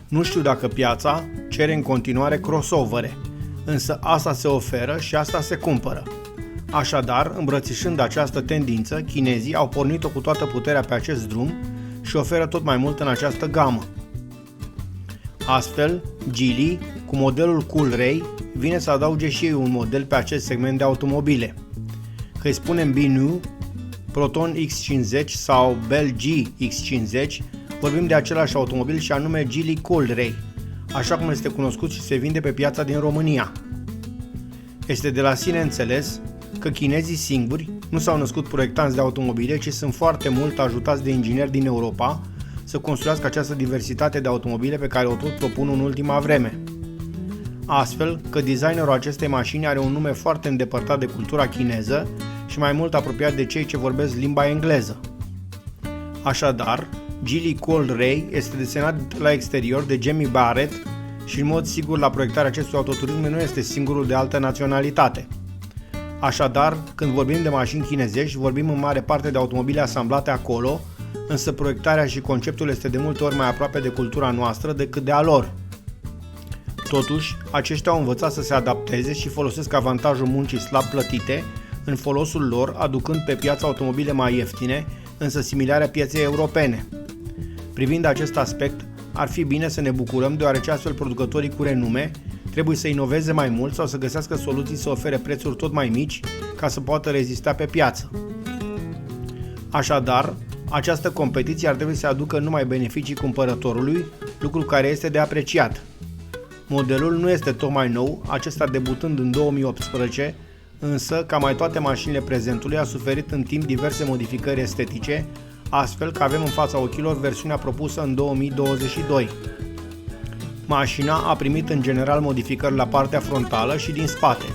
Nu știu dacă piața cere în continuare crossovere, însă asta se oferă și asta se cumpără. Așadar, îmbrățișând această tendință, chinezii au pornit-o cu toată puterea pe acest drum și oferă tot mai mult în această gamă. Astfel, Geely, cu modelul Coolray, vine să adauge și ei un model pe acest segment de automobile. Că îi spunem BNU, Proton X50 sau Bell G-X50, vorbim de același automobil și anume Geely Coolray, așa cum este cunoscut și se vinde pe piața din România. Este de la sine înțeles că chinezii singuri nu s-au născut proiectanți de automobile, ci sunt foarte mult ajutați de ingineri din Europa să construiască această diversitate de automobile pe care o tot propun în ultima vreme. Astfel că designerul acestei mașini are un nume foarte îndepărtat de cultura chineză și mai mult apropiat de cei ce vorbesc limba engleză. Așadar, Geely Coolray este desenat la exterior de Jamie Barrett și în mod sigur la proiectarea acestui autoturism nu este singurul de altă naționalitate. Așadar, când vorbim de mașini chinezești, vorbim în mare parte de automobile asamblate acolo, însă proiectarea și conceptul este de multe ori mai aproape de cultura noastră decât de a lor. Totuși, aceștia au învățat să se adapteze și folosesc avantajul muncii slab plătite în folosul lor, aducând pe piață automobile mai ieftine, însă similare pieței europene. Privind acest aspect, ar fi bine să ne bucurăm, deoarece astfel producătorii cu renume trebuie să inoveze mai mult sau să găsească soluții să ofere prețuri tot mai mici ca să poată rezista pe piață. Așadar, această competiție ar trebui să aducă numai beneficii cumpărătorului, lucru care este de apreciat. Modelul nu este tocmai nou, acesta debutând în 2018, însă, ca mai toate mașinile prezentului, a suferit în timp diverse modificări estetice, astfel că avem în fața ochilor versiunea propusă în 2022. Mașina a primit în general modificări la partea frontală și din spate.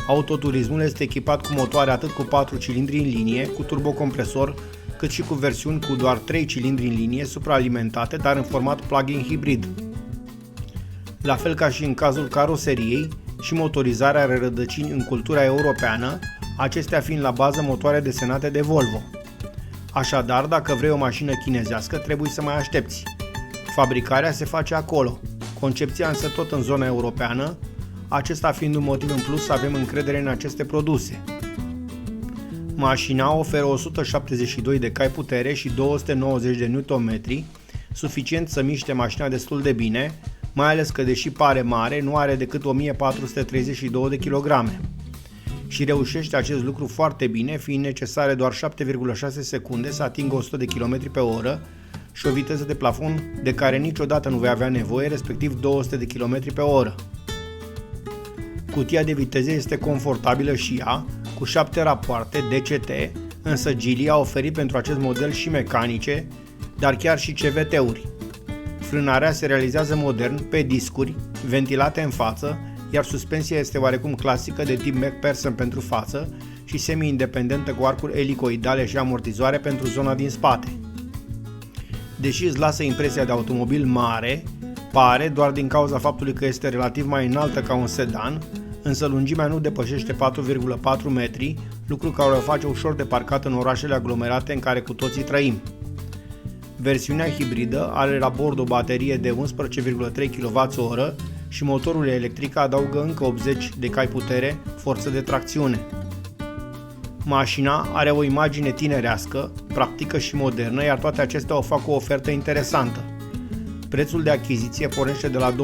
Autoturismul este echipat cu motoare atât cu 4 cilindri în linie, cu turbocompresor, cât și cu versiuni cu doar 3 cilindri în linie, supraalimentate, dar în format plug-in hibrid. La fel ca și în cazul caroseriei, și motorizarea are rădăcini în cultura europeană, acestea fiind la bază motoare desenate de Volvo. Așadar, dacă vrei o mașină chinezească, trebuie să mai aștepți. Fabricarea se face acolo, concepția însă tot în zona europeană, acesta fiind un motiv în plus să avem încredere în aceste produse. Mașina oferă 172 de cai putere și 290 de Nm, suficient să miște mașina destul de bine, mai ales că, deși pare mare, nu are decât 1432 de kg. Și reușește acest lucru foarte bine, fiind necesare doar 7,6 secunde să atingă 100 de km pe oră și o viteză de plafon de care niciodată nu vei avea nevoie, respectiv 200 de km pe oră. Cutia de viteze este confortabilă și ea, cu 7 rapoarte DCT, însă Geely a oferit pentru acest model și mecanice, dar chiar și CVT-uri. Frânarea se realizează modern, pe discuri, ventilate în față, iar suspensia este oarecum clasică de tip MacPherson pentru față și semi-independentă cu arcuri elicoidale și amortizoare pentru zona din spate. Deși îți lasă impresia de automobil mare, pare doar din cauza faptului că este relativ mai înaltă ca un sedan, însă lungimea nu depășește 4,4 metri, lucru care o face ușor de parcat în orașele aglomerate în care cu toții trăim. Versiunea hibridă are la bord o baterie de 11,3 kWh și motorul electric adaugă încă 80 de cai putere, forță de tracțiune. Mașina are o imagine tinerească, practică și modernă, iar toate acestea o fac o ofertă interesantă. Prețul de achiziție pornește de la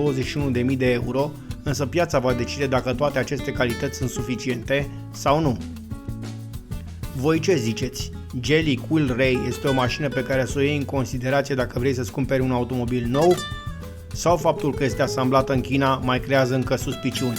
21.000 de euro, însă piața va decide dacă toate aceste calități sunt suficiente sau nu. Voi ce ziceți? Geely Coolray este o mașină pe care să o iei în considerație dacă vrei să-ți cumperi un automobil nou? Sau faptul că este asamblată în China mai creează încă suspiciuni?